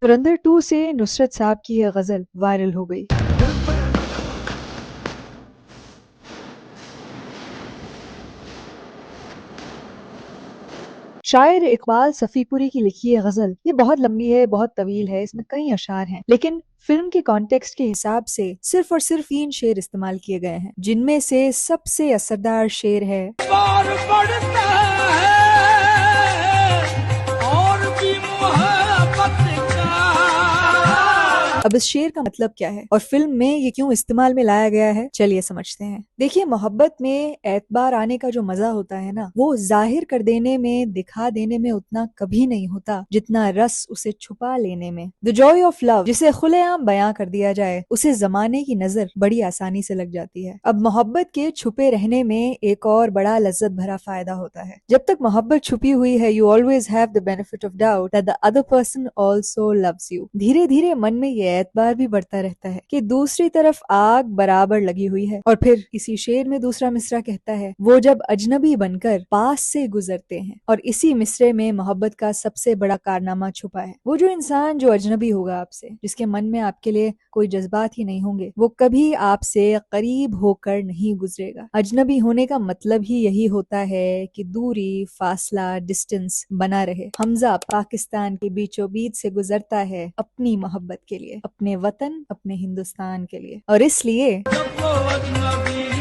धुरंधर 2 से नुसरत साहब की यह गजल वायरल हो गई। शायर इकबाल सफीपुरी की लिखी ये गजल ये बहुत लंबी है, बहुत तवील है, इसमें कई अशार हैं, लेकिन फिल्म के कॉन्टेक्स्ट के हिसाब से सिर्फ और सिर्फ 3 शेर इस्तेमाल किए गए हैं, जिनमें से सबसे असरदार शेर है, बार पड़ता है और भी मोहब्बत का। अब इस शेर का मतलब क्या है और फिल्म में ये क्यों इस्तेमाल में लाया गया है, चलिए समझते हैं। देखिए, मोहब्बत में एतबार आने का जो मजा होता है ना, वो जाहिर कर देने में, दिखा देने में उतना कभी नहीं होता जितना रस उसे छुपा लेने में। द जॉय ऑफ लव जिसे खुलेआम बयां कर दिया जाए, उसे जमाने की नजर बड़ी आसानी से लग जाती है। अब मोहब्बत के छुपे रहने में एक और बड़ा लज्जत भरा फायदा होता है। जब तक मोहब्बत छुपी हुई है, you always have the benefit of doubt that the other person also loves you. धीरे धीरे मन में ये एतबार भी बढ़ता रहता है कि दूसरी तरफ आग बराबर लगी हुई है। और फिर इसी शेर में दूसरा मिसरा कहता है, वो जब अजनबी बनकर पास से गुजरते हैं। और इसी मिसरे में मोहब्बत का सबसे बड़ा कारनामा छुपा है। वो जो इंसान जो अजनबी होगा आपसे, जिसके मन में आपके लिए कोई जज्बात ही नहीं होंगे, वो कभी आपसे करीब होकर नहीं गुजरेगा। अजनबी होने का मतलब ही यही होता है कि दूरी, फासला, डिस्टेंस बना रहे। हमजा पाकिस्तान के बीचों बीच से गुजरता है अपनी मोहब्बत के लिए, अपने वतन, अपने हिंदुस्तान के लिए। और इसलिए जब वो अजनबी